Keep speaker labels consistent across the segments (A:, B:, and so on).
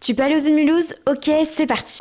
A: Tu peux aller aux zoo de Mulhouse? Ok, c'est parti.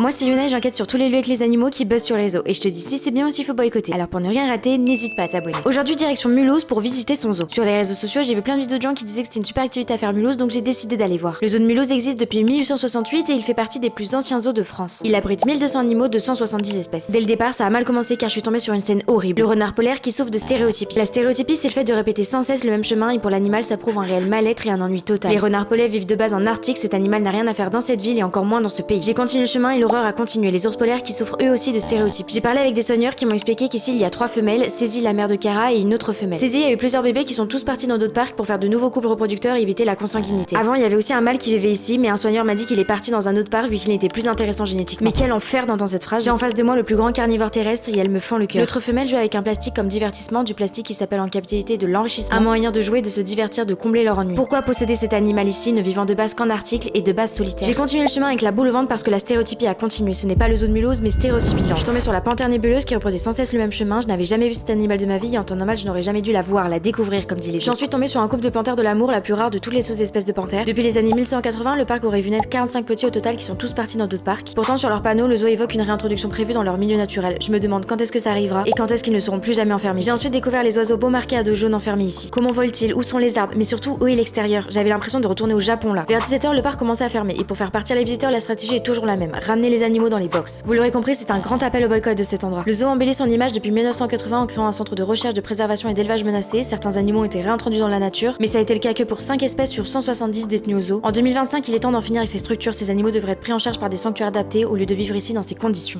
A: Moi c'est Yuna et j'enquête sur tous les lieux avec les animaux qui buzzent sur les zoos. Et je te dis si c'est bien ou s'il faut boycotter. Alors pour ne rien rater, n'hésite pas à t'abonner. Aujourd'hui direction Mulhouse pour visiter son zoo. Sur les réseaux sociaux j'ai vu plein de vidéos de gens qui disaient que c'était une super activité à faire Mulhouse, donc j'ai décidé d'aller voir. Le zoo de Mulhouse existe depuis 1868 et il fait partie des plus anciens zoos de France. Il abrite 1200 animaux de 170 espèces. Dès le départ ça a mal commencé car je suis tombée sur une scène horrible. Le renard polaire qui souffre de stéréotypie. La stéréotypie c'est le fait de répéter sans cesse le même chemin et pour l'animal ça prouve un réel mal-être et un ennui total. Les renards polaires vivent de base en Arctique, cet animal n'a rien à faire dans cette ville et encore moins dans ce pays. J'ai continué le chemin et l'horreur a continué. Les ours polaires qui souffrent eux aussi de stéréotypes. J'ai parlé avec des soigneurs qui m'ont expliqué qu'ici il y a 3 femelles, Saisie la mère de Kara et une autre femelle. Saisie a eu plusieurs bébés qui sont tous partis dans d'autres parcs pour faire de nouveaux couples reproducteurs et éviter la consanguinité. Avant il y avait aussi un mâle qui vivait ici, mais un soigneur m'a dit qu'il est parti dans un autre parc vu qu'il n'était plus intéressant génétiquement. Mais quel enfer d'entendre cette phrase. J'ai en face de moi le plus grand carnivore terrestre et elle me fend le cœur. L'autre femelle joue avec un plastique comme divertissement, du plastique qui s'appelle en captivité de l'enrichissement. Un moyen de jouer, de se divertir, de combler leur ennui. Pourquoi posséder cet animal ici, ne vivant de base qu'en Arctique et de base solitaire? J'ai continué le chemin avec la boule au ventre parce que la stéréotypie a continué. Ce n'est pas le zoo de Mulhouse mais stéréotypiant. Je suis tombée sur la panthère nébuleuse qui reproduit sans cesse le même chemin. Je n'avais jamais vu cet animal de ma vie et en temps normal je n'aurais jamais dû la voir, la découvrir comme dit les gens. J'en suis tombée sur un couple de panthères de l'amour, la plus rare de toutes les sous-espèces de panthères. Depuis les années 1180, le parc aurait vu naître 45 petits au total qui sont tous partis dans d'autres parcs. Pourtant sur leur panneau, le zoo évoque une réintroduction prévue dans leur milieu naturel. Je me demande quand est-ce que ça arrivera et quand est-ce qu'ils ne seront plus jamais enfermés. J'ai ensuite découvert les oiseaux beaux marqués à dos jaunes enfermés ici. Comment volent-ils? Où sont les arbres? Mais surtout où est l'extérieur? J'avais l'impression de retourner au Japon là. Vers 17h, le parc commençait à fermer et pour faire partir les visiteurs, la stratégie est toujours la même: ramener les animaux dans les box. Vous l'aurez compris, c'est un grand appel au boycott de cet endroit. Le zoo embellit son image depuis 1980 en créant un centre de recherche, de préservation et d'élevage menacé. Certains animaux ont été réintroduits dans la nature, mais ça a été le cas que pour 5 espèces sur 170 détenues au zoo. En 2025, il est temps d'en finir avec ces structures. Ces animaux devraient être pris en charge par des sanctuaires adaptés au lieu de vivre ici dans ces conditions.